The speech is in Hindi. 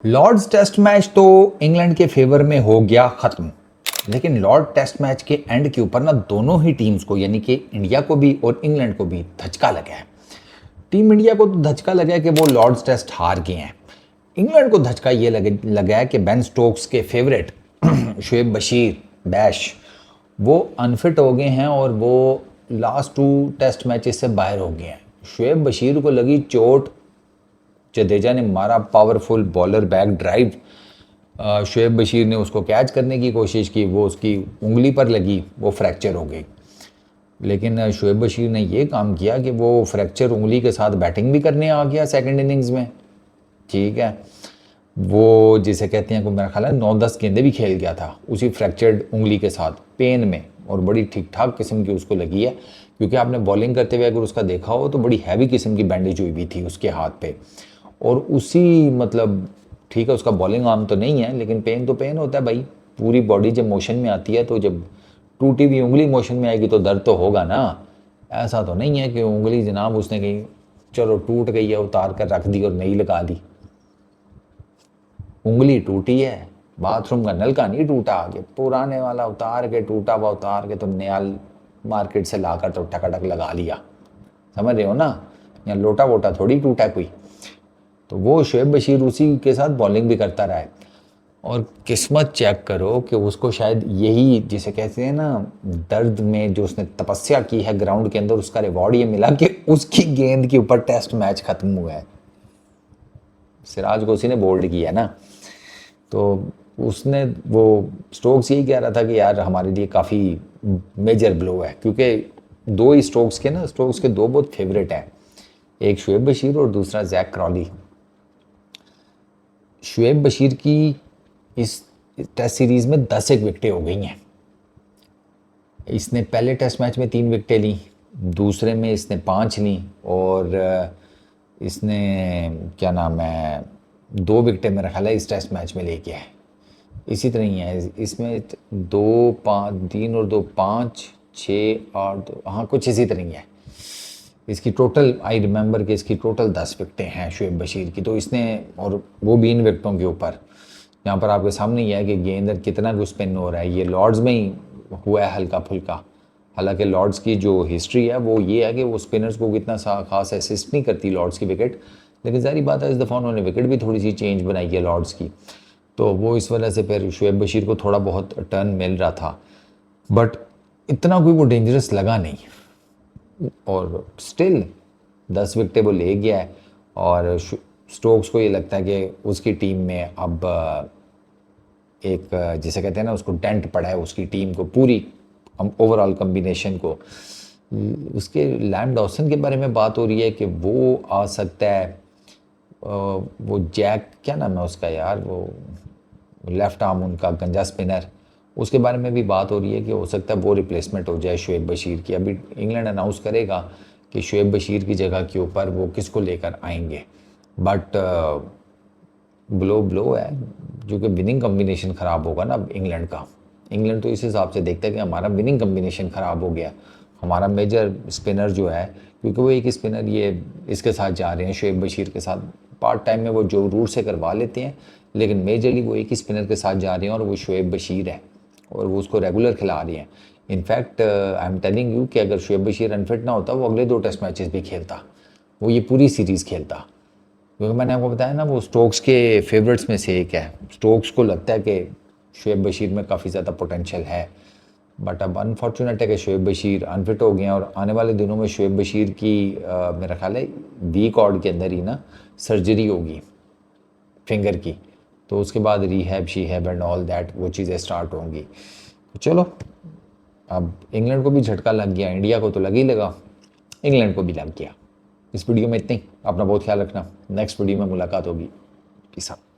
लॉर्ड्स टेस्ट मैच तो इंग्लैंड के फेवर में हो गया खत्म। लेकिन लॉर्ड टेस्ट मैच के एंड के ऊपर ना दोनों ही टीम्स को यानी कि इंडिया को भी और इंग्लैंड को भी धचका लगा है। टीम इंडिया को तो धचका लगा है कि वो लॉर्ड्स टेस्ट हार गए हैं। इंग्लैंड को धचका ये लगा है कि बेन स्टोक्स के फेवरेट शुएब बशीर बैश वो अनफिट हो गए हैं और वो लास्ट 2 टेस्ट मैचेस से बाहर हो गए हैं। शुएब बशीर को लगी चोट, जडेजा ने मारा powerful bowler back drive, Shoaib Bashir ने उसको कैच करने की कोशिश की, वो उसकी उंगली पर लगी, वो फ्रैक्चर हो गई। लेकिन शुएब बशीर ने ये काम किया कि वो फ्रैक्चर उंगली के साथ बैटिंग भी करने आ गया सेकंड इनिंग्स में। ठीक है, वो जिसे कहते हैं को मेरा ख्याल है 9-10 गेंदें भी खेल गया था उसी फ्रैक्चर्ड उंगली के साथ पेन में, और बड़ी ठीक ठाक किस्म की उसको लगी है। क्योंकि आपने बॉलिंग करते हुए अगर उसका देखा हो तो बड़ी हैवी किस्म की बैंडेज हुई हुई थी उसके हाथ पे, और उसी मतलब ठीक है उसका बॉलिंग आर्म तो नहीं है लेकिन पेन तो पेन होता है भाई। पूरी बॉडी जब मोशन में आती है तो जब टूटी हुई उंगली मोशन में आएगी तो दर्द तो होगा ना। ऐसा तो नहीं है कि उंगली जनाब उसने कहीं चलो टूट गई है उतार कर रख दी और नई लगा दी। उंगली टूटी है, बाथरूम का नल का नहीं टूटा, आगे पुराने वाला उतार के टूटा हुआ उतार के तो नया मार्केट से लाकर तो टकाटक लगा लिया, समझ रहे हो ना। या लोटा वोटा थोड़ी टूटा कोई। तो वो शुएब बशीर उसी के साथ बॉलिंग भी करता रहा है, और किस्मत चेक करो कि उसको शायद यही जिसे कहते हैं ना दर्द में जो उसने तपस्या की है ग्राउंड के अंदर उसका रिवॉर्ड ये मिला कि उसकी गेंद के ऊपर टेस्ट मैच खत्म हुआ है। सिराज को उसी ने बोल्ड किया ना, तो उसने वो स्टोक्स यही कह रहा था कि यार हमारे लिए काफ़ी मेजर ब्लो है, क्योंकि दो ही स्टोक्स के दो बहुत फेवरेट हैं, एक शुएब बशीर और दूसरा जैक क्रॉली। शुएब बशीर की इस टेस्ट सीरीज़ में 10 विकेटें हो गई हैं। इसने पहले टेस्ट मैच में 3 विकेटें ली, दूसरे में इसने 5 ली, और इसने क्या नाम है 2 विकेटें मेरा ख्याल है इस टेस्ट मैच में लेके है। इसी तरह ही है इसमें 2 5 3 और 2 5 6 8 2 हाँ कुछ इसी तरह ही है। इसकी टोटल आई रिमेंबर कि इसकी टोटल 10 विकेटें हैं शुएब बशीर की, तो इसने और वो भी इन विकेटों के ऊपर। यहाँ पर आपके सामने ही है कि गेंद कितना कुछ स्पिन हो रहा है। ये लॉर्ड्स में ही हुआ है हल्का फुल्का। हालांकि लॉर्ड्स की जो हिस्ट्री है वो ये है कि वो स्पिनर्स को कितना खास असिस्ट नहीं करती लॉर्ड्स की विकेट, लेकिन सारी बात है इस दफ़ा उन्होंने विकेट भी थोड़ी सी चेंज बनाई है लॉर्ड्स की, तो वो इस वजह से फिर शुएब बशीर को थोड़ा बहुत टर्न मिल रहा था, बट इतना कोई वो डेंजरस लगा नहीं। और स्टिल 10 विकेटें वो ले गया है, और स्टोक्स को ये लगता है कि उसकी टीम में अब एक जिसे कहते हैं ना उसको डेंट पड़ा है उसकी टीम को, पूरी ओवरऑल कम्बिनेशन को। उसके लैम डॉसन के बारे में बात हो रही है कि वो आ सकता है, वो जैक क्या नाम है उसका यार, वो लेफ्ट आर्म उनका गंजा स्पिनर, उसके बारे में भी बात हो रही है कि हो सकता है वो रिप्लेसमेंट हो जाए शुएब बशीर की। अभी इंग्लैंड अनाउंस करेगा कि शुएब बशीर की जगह के ऊपर वो किसको लेकर आएंगे, बट ब्लो है जो कि विनिंग कम्बिनेशन ख़राब होगा ना इंग्लैंड का। इंग्लैंड तो इस हिसाब से देखता है कि हमारा विनिंग कम्बिनेशन ख़राब हो गया, हमारा मेजर स्पिनर जो है, क्योंकि वो एक ही स्पिनर ये इसके साथ जा रहे हैं शुएब बशीर के साथ, पार्ट टाइम में वो जो रूट से करवा लेते हैं, लेकिन मेजरली वो एक ही स्पिनर के साथ जा रहे हैं और वो शुएब बशीर है, और वो उसको रेगुलर खिला रही हैं। In fact I am telling you कि अगर शुएब बशीर अनफिट ना होता वो अगले 2 टेस्ट मैचेस भी खेलता, वो ये पूरी सीरीज़ खेलता, क्योंकि मैंने आपको बताया ना वो स्टोक्स के फेवरेट्स में से एक है। स्टोक्स को लगता है कि शुएब बशीर में काफ़ी ज़्यादा पोटेंशियल है, बट अब अनफॉर्चुनेट है कि शुएब बशीर अनफिट हो गए हैं, और आने वाले दिनों में शुएब बशीर की मेरा ख्याल है वी कॉर्ड के अंदर ही ना सर्जरी होगी फिंगर की, तो उसके बाद रीहैब शीहैब एंड ऑल दैट वो चीज़ें स्टार्ट होंगी। तो चलो अब इंग्लैंड को भी झटका लग गया, इंडिया को तो लग ही लगा, इंग्लैंड को भी लग गया। इस वीडियो में इतना ही, अपना बहुत ख्याल रखना, नेक्स्ट वीडियो में मुलाकात होगी। Peace out.